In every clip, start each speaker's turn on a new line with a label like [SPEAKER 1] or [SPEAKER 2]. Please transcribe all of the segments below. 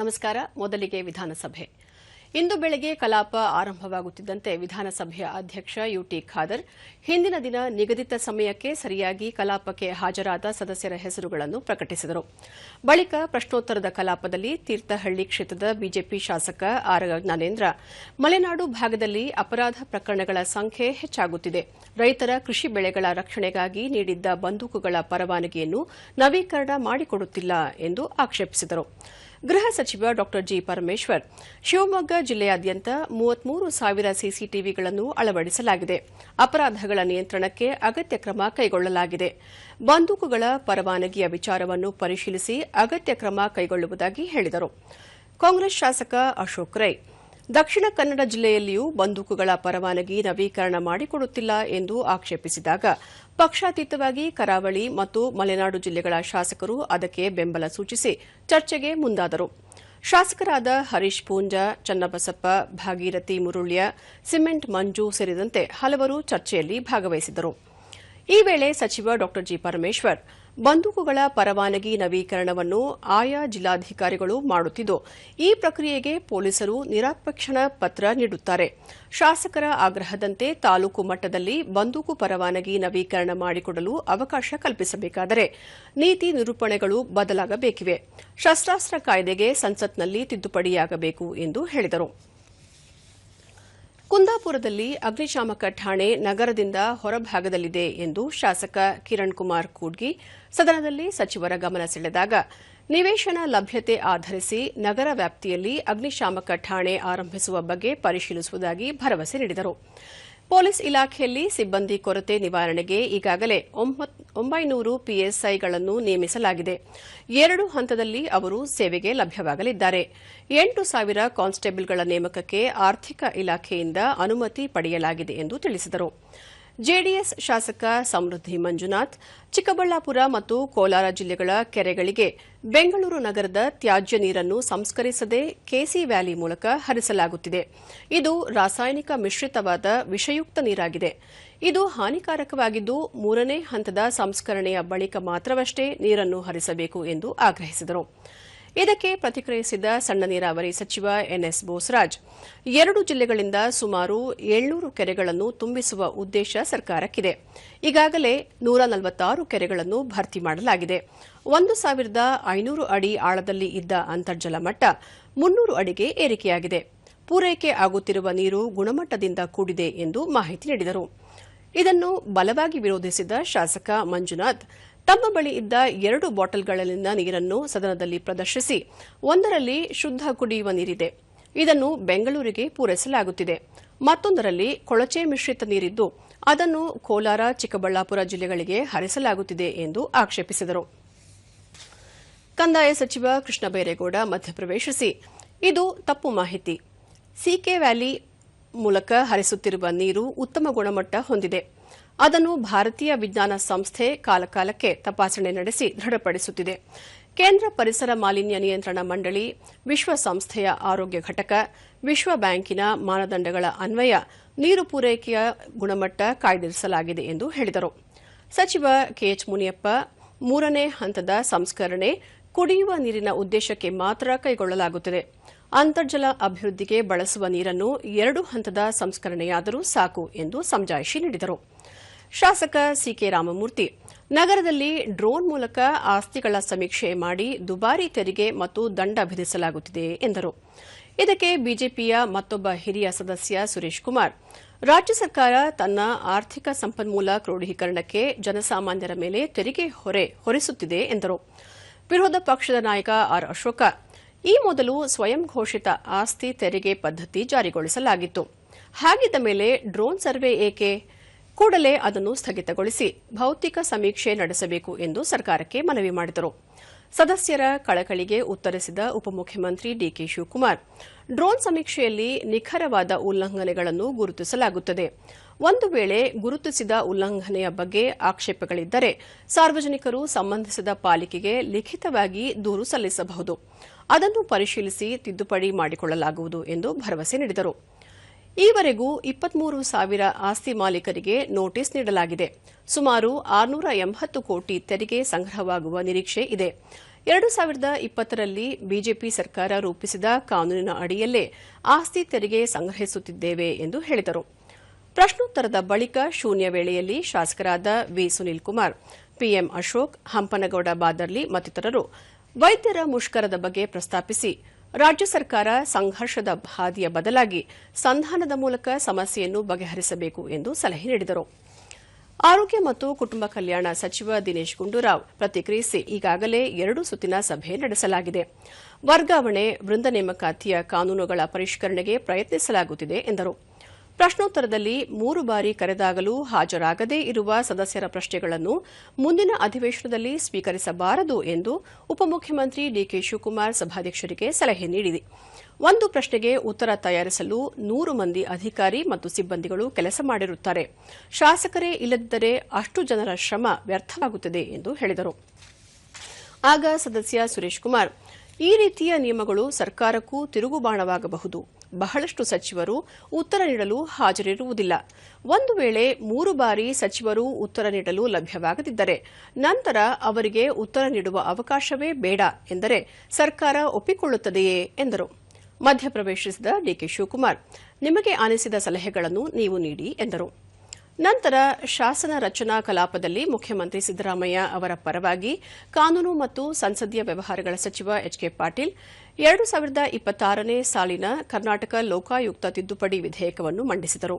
[SPEAKER 1] ನಮಸ್ಕಾರ. ಮೊದಲಿಗೆ ವಿಧಾನಸಭೆ. ಇಂದು ಬೆಳಗ್ಗೆ ಕಲಾಪ ಆರಂಭವಾಗುತ್ತಿದ್ದಂತೆ ವಿಧಾನಸಭೆಯ ಅಧ್ಯಕ್ಷ ಯುಟಿ ಖಾದರ್ ಹಿಂದಿನ ದಿನ ನಿಗದಿತ ಸಮಯಕ್ಕೆ ಸರಿಯಾಗಿ ಕಲಾಪಕ್ಕೆ ಹಾಜರಾದ ಸದಸ್ಯರ ಹೆಸರುಗಳನ್ನು ಪ್ರಕಟಿಸಿದರು. ಬಳಿಕ ಪ್ರಶ್ನೋತ್ತರದ ಕಲಾಪದಲ್ಲಿ ತೀರ್ಥಹಳ್ಳಿ ಕ್ಷೇತ್ರದ ಬಿಜೆಪಿ ಶಾಸಕ ಆರ್ ಜ್ಞಾನೇಂದ್ರ, ಮಲೆನಾಡು ಭಾಗದಲ್ಲಿ ಅಪರಾಧ ಪ್ರಕರಣಗಳ ಸಂಖ್ಯೆ ಹೆಚ್ಚಾಗುತ್ತಿದೆ, ರೈತರ ಕೃಷಿ ಬೆಳೆಗಳ ರಕ್ಷಣೆಗಾಗಿ ನೀಡಿದ್ದ ಬಂದೂಕುಗಳ ಪರವಾನಗಿಯನ್ನು ನವೀಕರಣ ಮಾಡಿಕೊಡುತ್ತಿಲ್ಲ ಎಂದು ಆಕ್ಷೇಪಿಸಿದರು. ಗೃಹ ಸಚಿವ ಡಾ ಜಿ ಪರಮೇಶ್ವರ್, ಶಿವಮೊಗ್ಗ ಜಿಲ್ಲೆಯಾದ್ಯಂತ 33,000 ಸಿಸಿಟಿವಿಗಳನ್ನು ಅಳವಡಿಸಲಾಗಿದೆ, ಅಪರಾಧಗಳ ನಿಯಂತ್ರಣಕ್ಕೆ ಅಗತ್ಯ ಕ್ರಮ ಕೈಗೊಳ್ಳಲಾಗಿದೆ, ಬಂದೂಕುಗಳ ಪರವಾನಗಿಯ ವಿಚಾರವನ್ನು ಪರಿಶೀಲಿಸಿ ಅಗತ್ಯ ಕ್ರಮ ಕೈಗೊಳ್ಳುವುದಾಗಿ ಹೇಳಿದರು. ಕಾಂಗ್ರೆಸ್ ಶಾಸಕ ಅಶೋಕ್ ರೈ, ದಕ್ಷಿಣ ಕನ್ನಡ ಜಿಲ್ಲೆಯಲ್ಲಿಯೂ ಬಂದೂಕುಗಳ ಪರವಾನಗಿ ನವೀಕರಣ ಮಾಡಿಕೊಡುತ್ತಿಲ್ಲ ಎಂದು ಆಕ್ಷೇಪಿಸಿದಾಗ ಪಕ್ಷಾತೀತವಾಗಿ ಕರಾವಳಿ ಮತ್ತು ಮಲೆನಾಡು ಜಿಲ್ಲೆಗಳ ಶಾಸಕರು ಅದಕ್ಕೆ ಬೆಂಬಲ ಸೂಚಿಸಿ ಚರ್ಚೆಗೆ ಮುಂದಾದರು. ಶಾಸಕರಾದ ಹರೀಶ್ ಪೂಂಜಾ, ಚನ್ನಬಸಪ್ಪ, ಭಾಗೀರಥಿ ಮುರುಳ್ಯ, ಸಿಮೆಂಟ್ ಮಂಜು ಸೇರಿದಂತೆ ಹಲವರು ಚರ್ಚೆಯಲ್ಲಿ ಭಾಗವಹಿಸಿದ್ದರು. ಈ ವೇಳೆ ಸಚಿವ ಡಾ ಜಿ ಪರಮೇಶ್ವರ್, ಬಂದೂಕುಗಳ ಪರವಾನಗಿ ನವೀಕರಣವನ್ನು ಆಯಾ ಜಿಲ್ಲಾಧಿಕಾರಿಗಳು ಮಾಡುತ್ತಿದ್ದು, ಈ ಪ್ರಕ್ರಿಯೆಗೆ ಪೊಲೀಸರು ನಿರಾಪೇಕ್ಷಣ ಪತ್ರ ನೀಡುತ್ತಾರೆ. ಶಾಸಕರ ಆಗ್ರಹದಂತೆ ತಾಲೂಕು ಮಟ್ಟದಲ್ಲಿ ಬಂದೂಕು ಪರವಾನಗಿ ನವೀಕರಣ ಮಾಡಿಕೊಡಲು ಅವಕಾಶ ಕಲ್ಪಿಸಬೇಕಾದರೆ ನೀತಿ ನಿರೂಪಣೆಗಳು ಬದಲಾಗಬೇಕಿವೆ. ಶಸ್ತ್ರಾಸ್ತ್ರ ಕಾಯ್ದೆಗೆ ಸಂಸತ್ನಲ್ಲಿ ತಿದ್ದುಪಡಿಯಾಗಬೇಕು ಎಂದು ಹೇಳಿದರು. ಕುಂದಾಪುರದಲ್ಲಿ ಅಗ್ನಿಶಾಮಕ ಠಾಣೆ ನಗರದಿಂದ ಹೊರಭಾಗದಲ್ಲಿದೆ ಎಂದು ಶಾಸಕ ಕಿರಣ್ ಕುಮಾರ್ ಕೂಡ್ಗಿ ಸದನದಲ್ಲಿ ಸಚಿವರ ಗಮನ ಸೆಳೆದಾಗ, ನಿವೇಶನ ಲಭ್ಯತೆ ಆಧರಿಸಿ ನಗರ ವ್ಯಾಪ್ತಿಯಲ್ಲಿ ಅಗ್ನಿಶಾಮಕ ಠಾಣೆ ಆರಂಭಿಸುವ ಬಗ್ಗೆ ಪರಿಶೀಲಿಸುವುದಾಗಿ ಭರವಸೆ ನೀಡಿದರು. ಪೊಲೀಸ್ ಇಲಾಖೆಯಲ್ಲಿ ಸಿಬ್ಬಂದಿ ಕೊರತೆ ನಿವಾರಣೆಗೆ ಈಗಾಗಲೇ 900 ಪಿಎಸ್ಐಗಳನ್ನು ನೇಮಿಸಲಾಗಿದೆ. 2 ಹಂತದಲ್ಲಿ ಅವರು ಸೇವೆಗೆ ಲಭ್ಯವಾಗಲಿದ್ದಾರೆ. 8,000 ಕಾನ್ಸ್ಟೇಬಲ್ಗಳ ನೇಮಕಕ್ಕೆ ಆರ್ಥಿಕ ಇಲಾಖೆಯಿಂದ ಅನುಮತಿ ಪಡೆಯಲಾಗಿದೆ ಎಂದು ತಿಳಿಸಿದರು. ಜೆಡಿಎಸ್ ಶಾಸಕ ಸಮೃದ್ಧಿ ಮಂಜುನಾಥ್, ಚಿಕ್ಕಬಳ್ಳಾಪುರ ಮತ್ತು ಕೋಲಾರ ಜಿಲ್ಲೆಗಳ ಕೆರೆಗಳಿಗೆ ಬೆಂಗಳೂರು ನಗರದ ತ್ಯಾಜ್ಯ ನೀರನ್ನು ಸಂಸ್ಕರಿಸದೆ ಕೆಸಿ ವ್ಯಾಲಿ ಮೂಲಕ ಹರಿಸಲಾಗುತ್ತಿದೆ. ಇದು ರಾಸಾಯನಿಕ ಮಿಶ್ರಿತವಾದ ವಿಷಯುಕ್ತ ನೀರಾಗಿದೆ. ಇದು ಹಾನಿಕಾರಕವಾಗಿದ್ದು, 3ನೇ ಹಂತದ ಸಂಸ್ಕರಣೆಯ ಬಳಿಕ ಮಾತ್ರವಷ್ಟೇ ನೀರನ್ನು ಹರಿಸಬೇಕು ಎಂದು ಆಗ್ರಹಿಸಿದರು. ಇದಕ್ಕೆ ಪ್ರತಿಕ್ರಿಯಿಸಿದ ಸಣ್ಣ ನೀರಾವರಿ ಸಚಿವ ಎನ್ಎಸ್ ಬೋಸರಾಜ್, 2 ಜಿಲ್ಲೆಗಳಿಂದ ಸುಮಾರು 700 ಕೆರೆಗಳನ್ನು ತುಂಬಿಸುವ ಉದ್ದೇಶ ಸರ್ಕಾರಕ್ಕಿದೆ. ಈಗಾಗಲೇ 146 ಕೆರೆಗಳನ್ನು ಭರ್ತಿ ಮಾಡಲಾಗಿದೆ. 1,500 ಅಡಿ ಆಳದಲ್ಲಿ ಇದ್ದ ಅಂತರ್ಜಲ ಮಟ್ಟ 300 ಅಡಿಗೆ ಏರಿಕೆಯಾಗಿದೆ. ಪೂರೈಕೆ ಆಗುತ್ತಿರುವ ನೀರು ಗುಣಮಟ್ಟದಿಂದ ಕೂಡಿದೆ ಎಂದು ಮಾಹಿತಿ ನೀಡಿದರು. ಇದನ್ನು ಬಲವಾಗಿ ವಿರೋಧಿಸಿದ ಶಾಸಕ ಮಂಜುನಾಥ್, ತಮ್ಮ ಬಳಿ ಇದ್ದ 2 ಬಾಟಲ್ಗಳಲ್ಲಿನ ನೀರನ್ನು ಸದನದಲ್ಲಿ ಪ್ರದರ್ಶಿಸಿ, ಒಂದರಲ್ಲಿ ಶುದ್ಧ ಕುಡಿಯುವ ನೀರಿದೆ, ಇದನ್ನು ಬೆಂಗಳೂರಿಗೆ ಪೂರೈಸಲಾಗುತ್ತಿದೆ, ಮತ್ತೊಂದರಲ್ಲಿ ಕೊಳಚೆ ಮಿಶ್ರಿತ ನೀರಿದ್ದು, ಅದನ್ನು ಕೋಲಾರ, ಚಿಕ್ಕಬಳ್ಳಾಪುರ ಜಿಲ್ಲೆಗಳಿಗೆ ಹರಿಸಲಾಗುತ್ತಿದೆ ಎಂದು ಆಕ್ಷೇಪಿಸಿದರು. ಕಂದಾಯ ಸಚಿವ ಕೃಷ್ಣ ಬೈರೇಗೌಡ ಮಧ್ಯಪ್ರವೇಶಿಸಿ, ಇದು ತಪ್ಪು ಮಾಹಿತಿ. ಸಿಕೆ ವ್ಯಾಲಿ ಮೂಲಕ ಹರಿಸುತ್ತಿರುವ ನೀರು ಉತ್ತಮ ಗುಣಮಟ್ಟ ಹೊಂದಿದೆ. ಅದನ್ನು ಭಾರತೀಯ ವಿಜ್ಞಾನ ಸಂಸ್ಥೆ ಕಾಲಕಾಲಕ್ಕೆ ತಪಾಸಣೆ ನಡೆಸಿ ದೃಢಪಡಿಸುತ್ತಿದೆ. ಕೇಂದ್ರ ಪರಿಸರ ಮಾಲಿನ್ಯ ನಿಯಂತ್ರಣ ಮಂಡಳಿ, ವಿಶ್ವಸಂಸ್ಥೆಯ ಆರೋಗ್ಯ ಘಟಕ, ವಿಶ್ವ ಬ್ಯಾಂಕಿನ ಮಾನದಂಡಗಳ ಅನ್ವಯ ನೀರು ಪೂರೈಕೆಯ ಗುಣಮಟ್ಟ ಕಾಯ್ದಿರಿಸಲಾಗಿದೆ ಎಂದು ಹೇಳಿದರು. ಸಚಿವ ಕೆಎಚ್ ಮುನಿಯಪ್ಪ, 3ನೇ ಹಂತದ ಸಂಸ್ಕರಣೆ ಕುಡಿಯುವ ನೀರಿನ ಉದ್ದೇಶಕ್ಕೆ ಮಾತ್ರ ಕೈಗೊಳ್ಳಲಾಗುತ್ತದೆ. ಅಂತರ್ಜಲ ಅಭಿವೃದ್ಧಿಗೆ ಬಳಸುವ ನೀರನ್ನು 2 ಹಂತದ ಸಂಸ್ಕರಣೆಯಾದರೂ ಸಾಕು ಎಂದು ಸಮಜಾಯಿಷಿ ನೀಡಿದರು. ಶಾಸಕ ಸಿಕೆ ರಾಮಮೂರ್ತಿ, ನಗರದಲ್ಲಿ ಡ್ರೋನ್ ಮೂಲಕ ಆಸ್ತಿಗಳ ಸಮೀಕ್ಷೆ ಮಾಡಿ ದುಬಾರಿ ತೆರಿಗೆ ಮತ್ತು ದಂಡ ವಿಧಿಸಲಾಗುತ್ತಿದೆ ಎಂದರು. ಇದಕ್ಕೆ ಬಿಜೆಪಿಯ ಮತ್ತೊಬ್ಬ ಹಿರಿಯ ಸದಸ್ಯ ಸುರೇಶ್ ಕುಮಾರ್, ರಾಜ್ಯ ಸರ್ಕಾರ ತನ್ನ ಆರ್ಥಿಕ ಸಂಪನ್ಮೂಲ ಕ್ರೋಢೀಕರಣಕ್ಕೆ ಜನಸಾಮಾನ್ಯರ ಮೇಲೆ ತೆರಿಗೆ ಹೊರಿಸುತ್ತಿದೆ ಎಂದರು. ವಿರೋಧ ಪಕ್ಷದ ನಾಯಕ ಆರ್ ಅಶೋಕ, ಈ ಮೊದಲು ಸ್ವಯಂ ಘೋಷಿತ ಆಸ್ತಿ ತೆರಿಗೆ ಪದ್ಧತಿ ಜಾರಿಗೊಳಿಸಲಾಗಿತ್ತು. ಹಾಗಿದ್ದ ಮೇಲೆ ಡ್ರೋನ್ ಸರ್ವೆ ಏಕೆ? ಕೂಡಲೇ ಅದನ್ನು ಸ್ಥಗಿತಗೊಳಿಸಿ ಭೌತಿಕ ಸಮೀಕ್ಷೆ ನಡೆಸಬೇಕು ಎಂದು ಸರ್ಕಾರಕ್ಕೆ ಮನವಿ ಮಾಡಿದರು. ಸದಸ್ಯರ ಕಳಕಳಿಗೆ ಉತ್ತರಿಸಿದ ಉಪಮುಖ್ಯಮಂತ್ರಿ ಡಿಕೆ ಶಿವಕುಮಾರ್, ಡ್ರೋನ್ ಸಮೀಕ್ಷೆಯಲ್ಲಿ ನಿಖರವಾದ ಉಲ್ಲಂಘನೆಗಳನ್ನು ಗುರುತಿಸಲಾಗುತ್ತದೆ. ಒಂದು ವೇಳೆ ಗುರುತಿಸಿದ ಉಲ್ಲಂಘನೆಯ ಬಗ್ಗೆ ಆಕ್ಷೇಪಗಳಿದ್ದರೆ ಸಾರ್ವಜನಿಕರು ಸಂಬಂಧಿಸಿದ ಪಾಲಿಕೆಗೆ ಲಿಖಿತವಾಗಿ ದೂರು ಸಲ್ಲಿಸಬಹುದು. ಅದನ್ನು ಪರಿಶೀಲಿಸಿ ತಿದ್ದುಪಡಿ ಮಾಡಿಕೊಳ್ಳಲಾಗುವುದು ಎಂದು ಭರವಸೆ ನೀಡಿದರು. ಈವರೆಗೂ 23,000 ಆಸ್ತಿ ಮಾಲೀಕರಿಗೆ ನೋಟಿಸ್ ನೀಡಲಾಗಿದೆ. ಸುಮಾರು 680 ಕೋಟಿ ತೆರಿಗೆ ಸಂಗ್ರಹವಾಗುವ ನಿರೀಕ್ಷೆ ಇದೆ. 2020ರಲ್ಲಿ ಬಿಜೆಪಿ ಸರ್ಕಾರ ರೂಪಿಸಿದ ಕಾನೂನಿನ ಅಡಿಯಲ್ಲೇ ಆಸ್ತಿ ತೆರಿಗೆ ಸಂಗ್ರಹಿಸುತ್ತಿದ್ದೇವೆ ಎಂದು ಹೇಳಿದರು. ಪ್ರಶ್ನೋತ್ತರದ ಬಳಿಕ ಶೂನ್ಯ ವೇಳೆಯಲ್ಲಿ ಶಾಸಕರಾದ ವಿ. ಸುನೀಲ್ ಕುಮಾರ್, ಪಿಎಂ ಅಶೋಕ್, ಹಂಪನಗೌಡ ಬಾದರ್ಲಿ ಮತ್ತಿತರರು ವೈದ್ಯರ ಮುಷ್ಕರದ ಬಗ್ಗೆ ಪ್ರಸ್ತಾಪಿಸಿ, ರಾಜ್ಯ ಸರ್ಕಾರ ಸಂಘರ್ಷದ ಹಾದಿಯ ಬದಲಾಗಿ ಸಂಧಾನದ ಮೂಲಕ ಸಮಸ್ಯೆಯನ್ನು ಬಗೆಹರಿಸಬೇಕು ಎಂದು ಸಲಹೆ ನೀಡಿದರು. ಆರೋಗ್ಯ ಮತ್ತು ಕುಟುಂಬ ಕಲ್ಯಾಣ ಸಚಿವ ದಿನೇಶ್ ಗುಂಡೂರಾವ್ ಪ್ರತಿಕ್ರಿಯಿಸಿ, ಈಗಾಗಲೇ 2 ಸುತ್ತಿನ ಸಭೆ ನಡೆಸಲಾಗಿದೆ. ವರ್ಗಾವಣೆ, ವೃಂದ ನೇಮಕಾತಿಯ ಕಾನೂನುಗಳ ಪರಿಷ್ಕರಣೆಗೆ ಪ್ರಯತ್ನಿಸಲಾಗುತ್ತಿದೆ ಎಂದರು. ಪ್ರಶ್ನೋತ್ತರದಲ್ಲಿ 3 ಬಾರಿ ಕರೆದಾಗಲೂ ಹಾಜರಾಗದೇ ಇರುವ ಸದಸ್ಯರ ಪ್ರಶ್ನೆಗಳನ್ನು ಮುಂದಿನ ಅಧಿವೇಶನದಲ್ಲಿ ಸ್ವೀಕರಿಸಬಾರದು ಎಂದು ಉಪಮುಖ್ಯಮಂತ್ರಿ ಡಿಕೆ ಶಿವಕುಮಾರ್ ಸಭಾಧ್ಯಕ್ಷರಿಗೆ ಸಲಹೆ ನೀಡಿದೆ. ಒಂದು ಪ್ರಶ್ನೆಗೆ ಉತ್ತರ ತಯಾರಿಸಲು 100 ಮಂದಿ ಅಧಿಕಾರಿ ಮತ್ತು ಸಿಬ್ಬಂದಿಗಳು ಕೆಲಸ ಮಾಡಿರುತ್ತಾರೆ. ಶಾಸಕರೇ ಇಲ್ಲದಿದ್ದರೆ ಅಷ್ಟು ಜನರ ಶ್ರಮ ವ್ಯರ್ಥವಾಗುತ್ತದೆ ಎಂದು ಹೇಳಿದರು. ಆಗ ಸದಸ್ಯ ಸುರೇಶ್ ಕುಮಾರ್, ಈ ರೀತಿಯ ನಿಯಮಗಳು ಸರ್ಕಾರಕ್ಕೂ ತಿರುಗುಬಾಣವಾಗಬಹುದು. ಬಹಳಷ್ಟು ಸಚಿವರು ಉತ್ತರ ನೀಡಲು ಹಾಜರಿರುವುದಿಲ್ಲ. ಒಂದು ವೇಳೆ 3 ಬಾರಿ ಸಚಿವರು ಉತ್ತರ ನೀಡಲು ಲಭ್ಯವಾಗದಿದ್ದರೆ ನಂತರ ಅವರಿಗೆ ಉತ್ತರ ನೀಡುವ ಅವಕಾಶವೇ ಬೇಡ ಎಂದರೆ ಸರ್ಕಾರ ಒಪ್ಪಿಕೊಳ್ಳುತ್ತದೆಯೇ ಎಂದರು. ಮಧ್ಯಪ್ರವೇಶಿಸಿದ ಡಿಕೆ ಶಿವಕುಮಾರ್, ನಿಮಗೆ ಅನಿಸಿದ ಸಲಹೆಗಳನ್ನು ನೀವು ನೀಡಿ ಎಂದರು. ನಂತರ ಶಾಸನ ರಚನಾ ಕಲಾಪದಲ್ಲಿ ಮುಖ್ಯಮಂತ್ರಿ ಸಿದ್ದರಾಮಯ್ಯ ಅವರ ಪರವಾಗಿ ಕಾನೂನು ಮತ್ತು ಸಂಸದೀಯ ವ್ಯವಹಾರಗಳ ಸಚಿವ ಎಚ್ಕೆ ಪಾಟೀಲ್ 2026ನೇ ಸಾಲಿನ ಕರ್ನಾಟಕ ಲೋಕಾಯುಕ್ತ ತಿದ್ದುಪಡಿ ವಿಧೇಯಕವನ್ನು ಮಂಡಿಸಿದರು.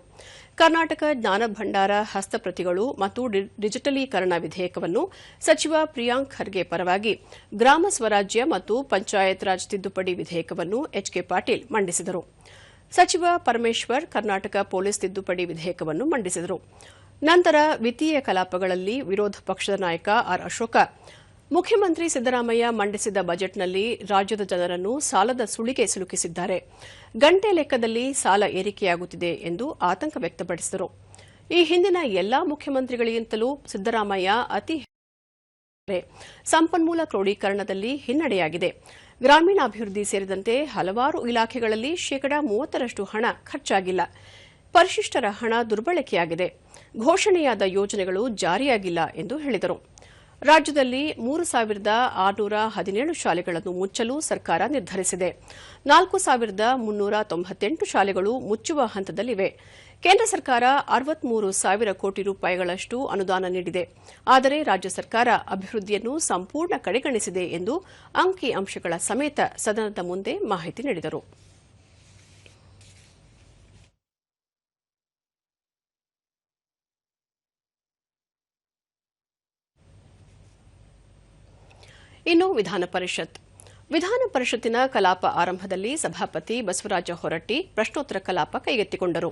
[SPEAKER 1] ಕರ್ನಾಟಕ ಜ್ಞಾನ ಭಂಡಾರ ಹಸ್ತಪ್ರತಿಗಳು ಮತ್ತು ಡಿಜಿಟಲೀಕರಣ ವಿಧೇಯಕವನ್ನು ಸಚಿವ ಪ್ರಿಯಾಂಕ್ ಖರ್ಗೆ ಪರವಾಗಿ ಗ್ರಾಮ ಸ್ವರಾಜ್ಯ ಮತ್ತು ಪಂಚಾಯತ್ ರಾಜ್ ತಿದ್ದುಪಡಿ ವಿಧೇಯಕವನ್ನು ಎಚ್ಕೆ ಪಾಟೀಲ್ ಮಂಡಿಸಿದರು. ಸಚಿವ ಪರಮೇಶ್ವರ್ ಕರ್ನಾಟಕ ಪೊಲೀಸ್ ತಿದ್ದುಪಡಿ ವಿಧೇಯಕವನ್ನು ಮಂಡಿಸಿದರು. ನಂತರ ವಿತ್ತೀಯ ಕಲಾಪಗಳಲ್ಲಿ ವಿರೋಧ ಪಕ್ಷದ ನಾಯಕ ಆರ್ ಅಶೋಕ, ಮುಖ್ಯಮಂತ್ರಿ ಸಿದ್ದರಾಮಯ್ಯ ಮಂಡಿಸಿದ ಬಜೆಟ್ನಲ್ಲಿ ರಾಜ್ಯದ ಜನರನ್ನು ಸಾಲದ ಸುಳಿಗೆ ಸಿಲುಕಿಸಿದ್ದಾರೆ. ಗಂಟೆ ಲೆಕ್ಕದಲ್ಲಿ ಸಾಲ ಏರಿಕೆಯಾಗುತ್ತಿದೆ ಎಂದು ಆತಂಕ ವ್ಯಕ್ತಪಡಿಸಿದರು. ಈ ಹಿಂದಿನ ಎಲ್ಲಾ ಮುಖ್ಯಮಂತ್ರಿಗಳಿಗಿಂತಲೂ ಸಿದ್ದರಾಮಯ್ಯ ಅತಿ ಸಂಪನ್ಮೂಲ ಕ್ರೋಢೀಕರಣದಲ್ಲಿ ಹಿನ್ನಡೆಯಾಗಿದೆ. ಗ್ರಾಮೀಣಾಭಿವೃದ್ಧಿ ಸೇರಿದಂತೆ ಹಲವಾರು ಇಲಾಖೆಗಳಲ್ಲಿ 30% ಹಣ ಖರ್ಚಾಗಿಲ್ಲ. ಪರಿಶಿಷ್ಟರ ಹಣ ದುರ್ಬಳಕೆಯಾಗಿದೆ. ಘೋಷಣೆಯಾದ ಯೋಜನೆಗಳು ಜಾರಿಯಾಗಿಲ್ಲ ಎಂದು ಹೇಳಿದರು. ರಾಜ್ಯದಲ್ಲಿ 3617 ಶಾಲೆಗಳನ್ನು ಮುಚ್ಚಲು ಸರ್ಕಾರ ನಿರ್ಧರಿಸಿದೆ. 4398 ಶಾಲೆಗಳು ಮುಚ್ಚುವ ಹಂತದಲ್ಲಿವೆ. ಕೇಂದ್ರ ಸರ್ಕಾರ 63,000 ಕೋಟಿ ರೂಪಾಯಿಗಳಷ್ಟು ಅನುದಾನ ನೀಡಿದೆ. ಆದರೆ ರಾಜ್ಯ ಸರ್ಕಾರ ಅಭಿವೃದ್ಧಿಯನ್ನು ಸಂಪೂರ್ಣ ಕಡೆಗಣಿಸಿದೆ ಎಂದು ಅಂಕಿ ಅಂಶಗಳ ಸಮೇತ ಸದನದ ಮುಂದೆ ಮಾಹಿತಿ ನೀಡಿದರು. ಇನ್ನು ವಿಧಾನ ಪರಿಷತ್ತಿನ ಕಲಾಪ ಆರಂಭದಲ್ಲಿ ಸಭಾಪತಿ ಬಸವರಾಜ ಹೊರಟ್ಟಿ ಪ್ರಶ್ನೋತ್ತರ ಕಲಾಪ ಕೈಗೆತ್ತಿಕೊಂಡರು.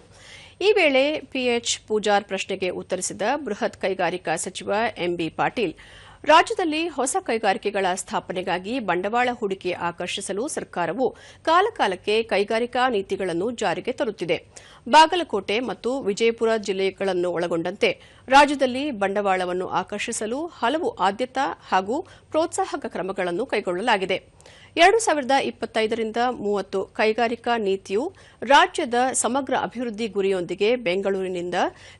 [SPEAKER 1] ಈ ವೇಳೆ ಪಿಎಚ್ ಪೂಜಾರ್ ಪ್ರಶ್ನೆಗೆ ಉತ್ತರಿಸಿದ ಬೃಹತ್ ಕೈಗಾರಿಕಾ ಸಚಿವ ಎಂಬಿ ಪಾಟೀಲ್, ರಾಜ್ಯದಲ್ಲಿ ಹೊಸ ಕೈಗಾರಿಕೆಗಳ ಸ್ಥಾಪನೆಗಾಗಿ ಬಂಡವಾಳ ಹೂಡಿಕೆ ಆಕರ್ಷಿಸಲು ಸರ್ಕಾರವು ಕಾಲಕಾಲಕ್ಕೆ ಕೈಗಾರಿಕಾ ನೀತಿಗಳನ್ನು ಜಾರಿಗೆ ತರುತ್ತಿದೆ. ಬಾಗಲಕೋಟೆ ಮತ್ತು ವಿಜಯಪುರ ಜಿಲ್ಲೆಗಳನ್ನು ಒಳಗೊಂಡಂತೆ ರಾಜ್ಯದಲ್ಲಿ ಬಂಡವಾಳವನ್ನು ಆಕರ್ಷಿಸಲು ಹಲವು ಆದ್ಯತಾ ಹಾಗೂ ಪ್ರೋತ್ಸಾಹಕ ಕ್ರಮಗಳನ್ನು ಕೈಗೊಳ್ಳಲಾಗಿದೆ. 2025ರಿಂದ 30 ಕೈಗಾರಿಕಾ ನೀತಿಯು ರಾಜ್ಯದ ಸಮಗ್ರ ಅಭಿವೃದ್ಧಿ ಗುರಿಯೊಂದಿಗೆ ಬೆಂಗಳೂರಿನಿಂದ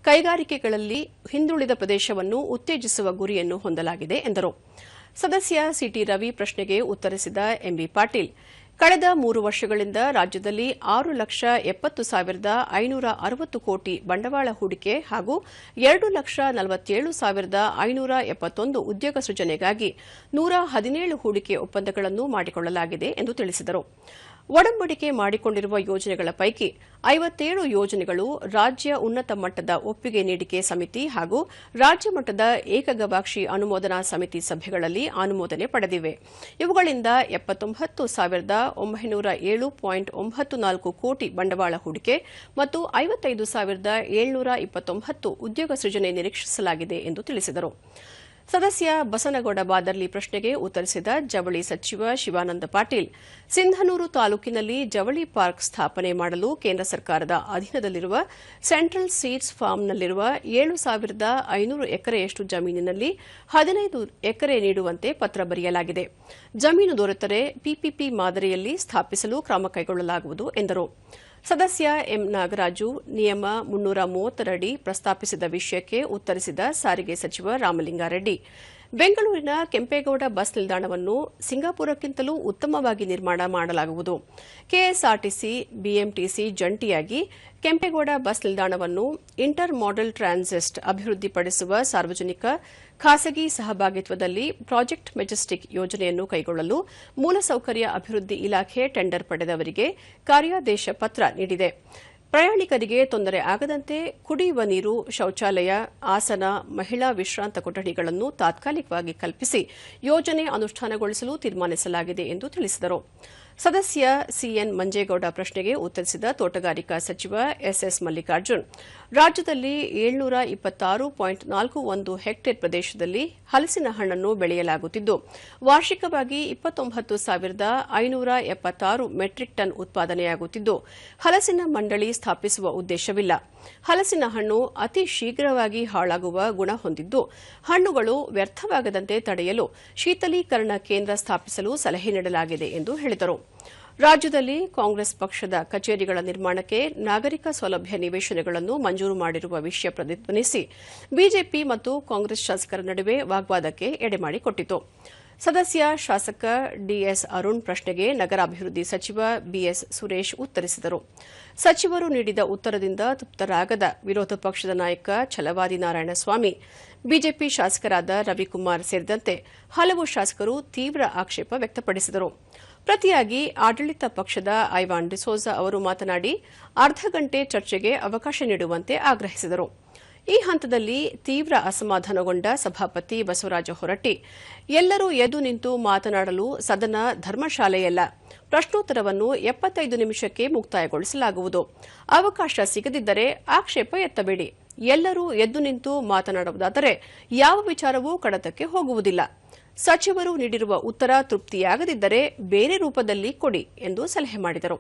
[SPEAKER 1] ಕೈಗಾರಿಕೆಗಳಲ್ಲಿ ಹಿಂದುಳಿದ ಪ್ರದೇಶವನ್ನು ಉತ್ತೇಜಿಸುವ ಗುರಿಯನ್ನು ಹೊಂದಲಾಗಿದೆ ಎಂದರು. ಸದಸ್ಯ ಸಿಟಿ ರವಿ ಪ್ರಶ್ನೆಗೆ ಉತ್ತರಿಸಿದ ಎಂಬಿ ಪಾಟೀಲ್, ಕಳೆದ 3 ವರ್ಷಗಳಿಂದ ರಾಜ್ಯದಲ್ಲಿ 6,70,560 ಕೋಟಿ ಬಂಡವಾಳ ಹೂಡಿಕೆ ಹಾಗೂ 2,47,571 ಉದ್ಯೋಗ ಸೃಜನೆಗಾಗಿ 117 ಹೂಡಿಕೆ ಒಪ್ಪಂದಗಳನ್ನು ಮಾಡಿಕೊಳ್ಳಲಾಗಿದೆ ಎಂದು ತಿಳಿಸಿದರು. ಒಡಂಬಡಿಕೆ ಮಾಡಿಕೊಂಡಿರುವ ಯೋಜನೆಗಳ ಪೈಕಿ 57 ಯೋಜನೆಗಳು ರಾಜ್ಯ ಉನ್ನತ ಮಟ್ಟದ ಒಪ್ಪಿಗೆ ನೀಡಿಕೆ ಸಮಿತಿ ಹಾಗೂ ರಾಜ್ಯ ಮಟ್ಟದ ಏಕಗವಾಕ್ಷಿ ಅನುಮೋದನಾ ಸಮಿತಿ ಸಭೆಗಳಲ್ಲಿ ಅನುಮೋದನೆ ಪಡೆದಿವೆ. ಇವುಗಳಿಂದ 79,907.94 ಕೋಟಿ ಬಂಡವಾಳ ಹೂಡಿಕೆ ಮತ್ತು 55,729 ಉದ್ಯೋಗ ಸೃಜನೆ ನಿರೀಕ್ಷಿಸಲಾಗಿದೆ ಎಂದು ತಿಳಿಸಿದರು. ಸದಸ್ಯ ಬಸನಗೌಡ ಬಾದರ್ಲಿ ಪ್ರಶ್ನೆಗೆ ಉತ್ತರಿಸಿದ ಜವಳಿ ಸಚಿವ ಶಿವಾನಂದ ಪಾಟೀಲ್, ಸಿಂಧನೂರು ತಾಲೂಕಿನಲ್ಲಿ ಜವಳಿ ಪಾರ್ಕ್ ಸ್ಥಾಪನೆ ಮಾಡಲು ಕೇಂದ್ರ ಸರ್ಕಾರದ ಅಧೀನದಲ್ಲಿರುವ ಸೆಂಟ್ರಲ್ ಸೀಡ್ಸ್ ಫಾರ್ಮ್ನಲ್ಲಿರುವ 7,500 ಎಕರೆಯಷ್ಟು ಜಮೀನಿನಲ್ಲಿ 15 ಎಕರೆ ನೀಡುವಂತೆ ಪತ್ರ ಬರೆಯಲಾಗಿದೆ. ಜಮೀನು ದೊರೆತರೆ ಪಿಪಿಪಿ ಮಾದರಿಯಲ್ಲಿ ಸ್ಥಾಪಿಸಲು ಕ್ರಮ ಕೈಗೊಳ್ಳಲಾಗುವುದು ಎಂದರು. ಸದಸ್ಯ ಎಂ ನಾಗರಾಜು ನಿಯಮ 330 ಅಡಿ ಪ್ರಸ್ತಾಪಿಸಿದ ವಿಷಯಕ್ಕೆ ಉತ್ತರಿಸಿದ ಸಾರಿಗೆ ಸಚಿವ ರಾಮಲಿಂಗಾರೆಡ್ಡಿ, ಬೆಂಗಳೂರಿನ ಕೆಂಪೇಗೌಡ ಬಸ್ ನಿಲ್ದಾಣವನ್ನು ಸಿಂಗಾಪುರಕ್ಕಿಂತಲೂ ಉತ್ತಮವಾಗಿ ನಿರ್ಮಾಣ ಮಾಡಲಾಗುವುದು. ಕೆಎಸ್ಆರ್ಟಿಸಿ, ಬಿಎಂಟಿಸಿ ಜಂಟಿಯಾಗಿ ಕೆಂಪೇಗೌಡ ಬಸ್ ನಿಲ್ದಾಣವನ್ನು ಇಂಟರ್ ಮಾಡೆಲ್ ಟ್ರಾನ್ಸಿಸ್ಟ್ ಅಭಿವೃದ್ಧಿಪಡಿಸುವ ಸಾರ್ವಜನಿಕ ಖಾಸಗಿ ಸಹಭಾಗಿತ್ವದಲ್ಲಿ ಪ್ರಾಜೆಕ್ಟ್ ಮೆಜೆಸ್ಟಿಕ್ ಯೋಜನೆಯನ್ನು ಕೈಗೊಳ್ಳಲು ಮೂಲಸೌಕರ್ಯ ಅಭಿವೃದ್ಧಿ ಇಲಾಖೆ ಟೆಂಡರ್ ಪಡೆದವರಿಗೆ ಕಾರ್ಯಾದೇಶ ಪತ್ರ ನೀಡಿದೆ. ಪ್ರಯಾಣಿಕರಿಗೆ ತೊಂದರೆ ಆಗದಂತೆ ಕುಡಿಯುವ ನೀರು, ಶೌಚಾಲಯ, ಆಸನ, ಮಹಿಳಾ ವಿಶ್ರಾಂತ ಕೊಠಡಿಗಳನ್ನು ತಾತ್ಕಾಲಿಕವಾಗಿ ಕಲ್ಪಿಸಿ ಯೋಜನೆ ಅನುಷ್ಠಾನಗೊಳಿಸಲು ತೀರ್ಮಾನಿಸಲಾಗಿದೆ ಎಂದು ತಿಳಿಸಿದರು. ಸದಸ್ಯ ಸಿಎನ್ ಮಂಜೇಗೌಡ ಪ್ರಶ್ನೆಗೆ ಉತ್ತರಿಸಿದ ತೋಟಗಾರಿಕಾ ಸಚಿವ ಎಸ್ಎಸ್ ಮಲ್ಲಿಕಾರ್ಜುನ್, ರಾಜ್ಯದಲ್ಲಿ 726.41 ಹೆಕ್ಟೇರ್ ಪ್ರದೇಶದಲ್ಲಿ ಹಲಸಿನ ಹಣ್ಣನ್ನು ಬೆಳೆಯಲಾಗುತ್ತಿದ್ದು, ವಾರ್ಷಿಕವಾಗಿ 29,576 ಮೆಟ್ರಿಕ್ ಟನ್ ಉತ್ಪಾದನೆಯಾಗುತ್ತಿದ್ದು, ಹಲಸಿನ ಮಂಡಳಿ ಸ್ಥಾಪಿಸುವ ಉದ್ದೇಶವಿಲ್ಲ. ಹಲಸಿನ ಹಣ್ಣು ಅತಿ ಶೀಘ್ರವಾಗಿ ಹಾಳಾಗುವ ಗುಣ ಹೊಂದಿದ್ದು, ಹಣ್ಣುಗಳು ವ್ಯರ್ಥವಾಗದಂತೆ ತಡೆಯಲು ಶೀತಲೀಕರಣ ಕೇಂದ್ರ ಸ್ಥಾಪಿಸಲು ಸಲಹೆ ನೀಡಲಾಗಿದೆ ಎಂದು ಹೇಳಿದರು. ರಾಜ್ಯದಲ್ಲಿ ಕಾಂಗ್ರೆಸ್ ಪಕ್ಷದ ಕಚೇರಿಗಳ ನಿರ್ಮಾಣಕ್ಕೆ ನಾಗರಿಕ ಸೌಲಭ್ಯ ನಿವೇಶನಗಳನ್ನು ಮಂಜೂರು ಮಾಡಿರುವ ವಿಷಯ ಪ್ರತಿಧ್ವನಿಸಿ ಬಿಜೆಪಿ ಮತ್ತು ಕಾಂಗ್ರೆಸ್ ಶಾಸಕರ ನಡುವೆ ವಾಗ್ವಾದಕ್ಕೆ ಎಡೆಮಾಡಿಕೊಟ್ಟಿತು. ಸದಸ್ಯ ಶಾಸಕ ಡಿಎಸ್ ಅರುಣ್ ಪ್ರಶ್ನೆಗೆ ನಗರಾಭಿವೃದ್ಧಿ ಸಚಿವ ಬಿಎಸ್ ಸುರೇಶ್ ಉತ್ತರಿಸಿದರು. ಸಚಿವರು ನೀಡಿದ ಉತ್ತರದಿಂದ ತೃಪ್ತರಾಗದ ವಿರೋಧ ಪಕ್ಷದ ನಾಯಕ ಛಲವಾದಿ ನಾರಾಯಣಸ್ವಾಮಿ, ಬಿಜೆಪಿ ಶಾಸಕರಾದ ರವಿಕುಮಾರ್ ಸೇರಿದಂತೆ ಹಲವು ಶಾಸಕರು ತೀವ್ರ ಆಕ್ಷೇಪ ವ್ಯಕ್ತಪಡಿಸಿದರು. ಪ್ರತಿಯಾಗಿ ಆಡಳಿತ ಪಕ್ಷದ ಐವಾನ್ ಡಿಸೋಜಾ ಅವರು ಮಾತನಾಡಿ ಅರ್ಧ ಗಂಟೆ ಚರ್ಚೆಗೆ ಅವಕಾಶ ನೀಡುವಂತೆ ಆಗ್ರಹಿಸಿದರು. ಈ ಹಂತದಲ್ಲಿ ತೀವ್ರ ಅಸಮಾಧಾನಗೊಂಡ ಸಭಾಪತಿ ಬಸವರಾಜ ಹೊರಟ್ಟಿ, ಎಲ್ಲರೂ ಎದ್ದು ನಿಂತು ಮಾತನಾಡಲು ಸದನ ಧರ್ಮಶಾಲೆಯಲ್ಲ, ಪ್ರಶ್ನೋತ್ತರವನ್ನು 75 ನಿಮಿಷಕ್ಕೆ ಮುಕ್ತಾಯಗೊಳಿಸಲಾಗುವುದು. ಅವಕಾಶ ಸಿಗದಿದ್ದರೆ ಆಕ್ಷೇಪ ಎತ್ತಬೇಡಿ. ಎಲ್ಲರೂ ಎದ್ದು ನಿಂತು ಮಾತನಾಡುವುದಾದರೆ ಯಾವ ವಿಚಾರವೂ ಕಡತಕ್ಕೆ ಹೋಗುವುದಿಲ್ಲ. ಸಚಿವರು ನೀಡಿರುವ ಉತ್ತರ ತೃಪ್ತಿಯಾಗದಿದ್ದರೆ ಬೇರೆ ರೂಪದಲ್ಲಿ ಕೊಡಿ ಎಂದು ಸಲಹೆ ಮಾಡಿದರು.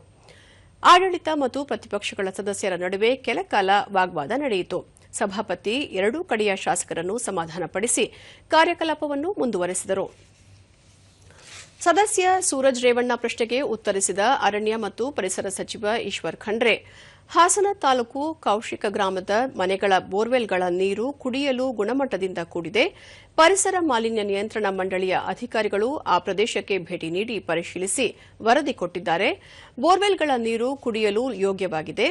[SPEAKER 1] ಆಡಳಿತ ಮತ್ತು ಪ್ರತಿಪಕ್ಷಗಳ ಸದಸ್ಯರ ನಡುವೆ ಕೆಲಕಾಲ ವಾಗ್ವಾದ ನಡೆಯಿತು. ಸಭಾಪತಿ ಎರಡೂ ಕಡೆಯ ಶಾಸಕರನ್ನು ಸಮಾಧಾನಪಡಿಸಿ ಕಾರ್ಯಕಲಾಪವನ್ನು ಮುಂದುವರೆಸಿದರು. ಸದಸ್ಯ ಸೂರಜ್ ರೇವಣ್ಣ ಪ್ರಶ್ನೆಗೆ ಉತ್ತರಿಸಿದ ಅರಣ್ಯ ಮತ್ತು ಪರಿಸರ ಸಚಿವ ಈಶ್ವರ್ ಖಂಡ್ರೆ, ಹಾಸನ ತಾಲೂಕು ಕೌಶಿಕ ಗ್ರಾಮದ ಮನೆಗಳ ಬೋರ್ವೆಲ್ಗಳ ನೀರು ಕುಡಿಯಲು ಗುಣಮಟ್ಟದಿಂದ ಕೂಡಿದೆ. ಪರಿಸರ ಮಾಲಿನ್ಯ ನಿಯಂತ್ರಣ ಮಂಡಳಿಯ ಅಧಿಕಾರಿಗಳು ಆ ಪ್ರದೇಶಕ್ಕೆ ಭೇಟಿ ನೀಡಿ ಪರಿಶೀಲಿಸಿ ವರದಿ ಕೊಟ್ಟಿದ್ದಾರೆ. ಬೋರ್ವೆಲ್ಗಳ ನೀರು ಕುಡಿಯಲು ಯೋಗ್ಯವಾಗಿದೆ,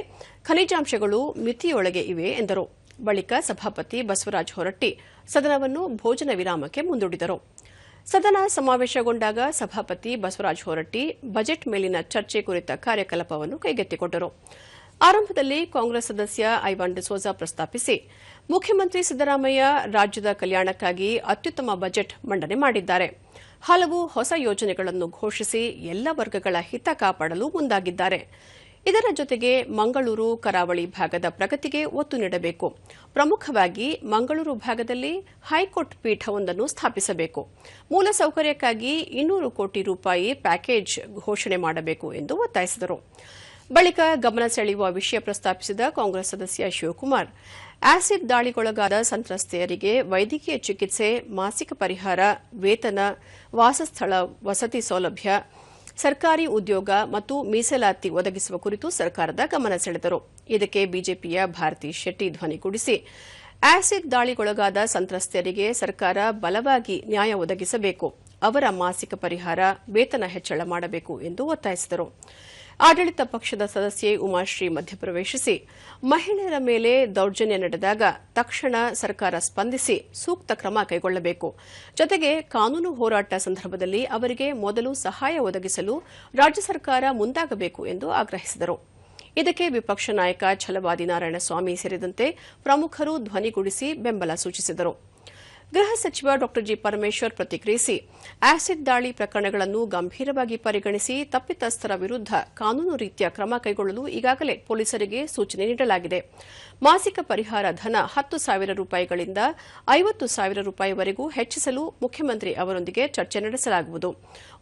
[SPEAKER 1] ಖನಿಜಾಂಶಗಳು ಮಿತಿಯೊಳಗೆ ಇವೆ ಎಂದರು. ಬಳಿಕ ಸಭಾಪತಿ ಬಸವರಾಜ ಹೊರಟ್ಟಿ ಸದನವನ್ನು ಭೋಜನ ವಿರಾಮಕ್ಕೆ ಮುಂದೂಡಿದರು. ಸದನ ಸಮಾವೇಶಗೊಂಡಾಗ ಸಭಾಪತಿ ಬಸವರಾಜ ಹೊರಟ್ಟಿ ಬಜೆಟ್ ಮೇಲಿನ ಚರ್ಚೆ ಕುರಿತ ಕಾರ್ಯಕಲಾಪವನ್ನು ಕೈಗೆತ್ತಿಕೊಂಡರು. ಆರಂಭದಲ್ಲಿ ಕಾಂಗ್ರೆಸ್ ಸದಸ್ಯ ಐವಾನ್ ಡಿಸೋಜಾ ಪ್ರಸ್ತಾಪಿಸಿ, ಮುಖ್ಯಮಂತ್ರಿ ಸಿದ್ದರಾಮಯ್ಯ ರಾಜ್ಯದ ಕಲ್ಯಾಣಕ್ಕಾಗಿ ಅತ್ಯುತ್ತಮ ಬಜೆಟ್ ಮಂಡನೆ ಮಾಡಿದ್ದಾರೆ. ಹಲವು ಹೊಸ ಯೋಜನೆಗಳನ್ನು ಘೋಷಿಸಿ ಎಲ್ಲ ವರ್ಗಗಳ ಹಿತ ಕಾಪಾಡಲು ಮುಂದಾಗಿದ್ದಾರೆ. ಇದರ ಜೊತೆಗೆ ಮಂಗಳೂರು ಕರಾವಳಿ ಭಾಗದ ಪ್ರಗತಿಗೆ ಒತ್ತು ನೀಡಬೇಕು. ಪ್ರಮುಖವಾಗಿ ಮಂಗಳೂರು ಭಾಗದಲ್ಲಿ ಹೈಕೋರ್ಟ್ ಪೀಠವೊಂದನ್ನು ಸ್ಥಾಪಿಸಬೇಕು. ಮೂಲಸೌಕರ್ಯಕ್ಕಾಗಿ 200 ಕೋಟಿ ರೂಪಾಯಿ ಪ್ಯಾಕೇಜ್ ಘೋಷಣೆ ಮಾಡಬೇಕು ಎಂದು ಒತ್ತಾಯಿಸಿದರು. ಬಳಿಕ ಗಮನ ಸೆಳೆಯುವ ವಿಷಯ ಪ್ರಸ್ತಾಪಿಸಿದ ಕಾಂಗ್ರೆಸ್ ಸದಸ್ಯ ಶಿವಕುಮಾರ್, ಆಸಿಡ್ ದಾಳಿಗೊಳಗಾದ ಸಂತ್ರಸ್ತೆಯರಿಗೆ ವೈದ್ಯಕೀಯ ಚಿಕಿತ್ಸೆ, ಮಾಸಿಕ ಪರಿಹಾರ, ವೇತನ, ವಾಸಸ್ಥಳ, ವಸತಿ ಸೌಲಭ್ಯ, ಸರ್ಕಾರಿ ಉದ್ಯೋಗ ಮತ್ತು ಮೀಸಲಾತಿ ಒದಗಿಸುವ ಕುರಿತು ಸರ್ಕಾರದ ಗಮನ ಸೆಳೆದರು. ಇದಕ್ಕೆ ಬಿಜೆಪಿಯ ಭಾರತಿ ಶೆಟ್ಟಿ ಧ್ವನಿಗೂಡಿಸಿ, ಆಸಿಡ್ ದಾಳಿಗೊಳಗಾದ ಸಂತ್ರಸ್ತೆಯರಿಗೆ ಸರ್ಕಾರ ಬಲವಾಗಿ ನ್ಯಾಯ ಒದಗಿಸಬೇಕು, ಅವರ ಮಾಸಿಕ ಪರಿಹಾರ, ವೇತನ ಹೆಚ್ಚಳ ಮಾಡಬೇಕು ಎಂದು ಒತ್ತಾಯಿಸಿದರು. ಆಡಳಿತ ಪಕ್ಷದ ಸದಸ್ಯೆ ಉಮಾಶ್ರೀ ಮಧ್ಯಪ್ರವೇಶಿಸಿ, ಮಹಿಳೆಯರ ಮೇಲೆ ದೌರ್ಜನ್ಯ ನಡೆದಾಗ ತಕ್ಷಣ ಸರ್ಕಾರ ಸ್ಪಂದಿಸಿ ಸೂಕ್ತ ಕ್ರಮ ಕೈಗೊಳ್ಳಬೇಕು. ಜೊತೆಗೆ ಕಾನೂನು ಹೋರಾಟ ಸಂದರ್ಭದಲ್ಲಿ ಅವರಿಗೆ ಮೊದಲು ಸಹಾಯ ಒದಗಿಸಲು ರಾಜ್ಯ ಸರ್ಕಾರ ಮುಂದಾಗಬೇಕು ಎಂದು ಆಗ್ರಹಿಸಿದರು. ಇದಕ್ಕೆ ವಿಪಕ್ಷ ನಾಯಕ ಛಲವಾದಿ ನಾರಾಯಣಸ್ವಾಮಿ ಸೇರಿದಂತೆ ಪ್ರಮುಖರು ಧ್ವನಿಗೂಡಿಸಿ ಬೆಂಬಲ ಸೂಚಿಸಿದರು. ಗೃಹ ಸಚಿವ ಡಾ ಜಿ ಪರಮೇಶ್ವರ್ ಪ್ರತಿಕ್ರಿಯಿಸಿ, ಆಸಿಡ್ ದಾಳಿ ಪ್ರಕರಣಗಳನ್ನು ಗಂಭೀರವಾಗಿ ಪರಿಗಣಿಸಿ ತಪ್ಪಿತಸ್ಥರ ವಿರುದ್ಧ ಕಾನೂನು ರೀತಿಯ ಕ್ರಮ ಕೈಗೊಳ್ಳಲು ಈಗಾಗಲೇ ಪೊಲೀಸರಿಗೆ ಸೂಚನೆ ನೀಡಲಾಗಿದೆ. ಮಾಸಿಕ ಪರಿಹಾರ ಧನ 10,000 ರೂಪಾಯಿಗಳಿಂದ 50,000 ರೂಪಾಯಿವರೆಗೂ ಹೆಚ್ಚಿಸಲು ಮುಖ್ಯಮಂತ್ರಿ ಅವರೊಂದಿಗೆ ಚರ್ಚೆ ನಡೆಸಲಾಗುವುದು.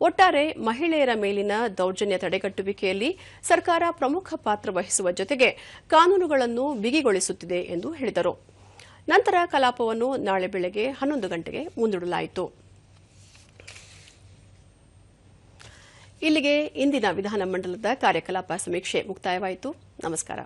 [SPEAKER 1] ಒಟ್ಟಾರೆ ಮಹಿಳೆಯರ ಮೇಲಿನ ದೌರ್ಜನ್ಯ ತಡೆಗಟ್ಟುವಿಕೆಯಲ್ಲಿ ಸರ್ಕಾರ ಪ್ರಮುಖ ಪಾತ್ರ ವಹಿಸುವ ಜೊತೆಗೆ ಕಾನೂನುಗಳನ್ನು ಬಿಗಿಗೊಳಿಸುತ್ತಿದೆ ಎಂದು ಹೇಳಿದರು. ನಂತರ ಕಲಾಪವನ್ನು ನಾಳೆ ಬೆಳಗ್ಗೆ 11 ಗಂಟೆಗೆ ಮುಂದೂಡಲಾಯಿತು. ಇಲ್ಲಿಗೆ ಇಂದಿನ ವಿಧಾನಮಂಡಲದ ಕಾರ್ಯಕಲಾಪ ಸಮೀಕ್ಷೆ ಮುಕ್ತಾಯವಾಯಿತು. ನಮಸ್ಕಾರ.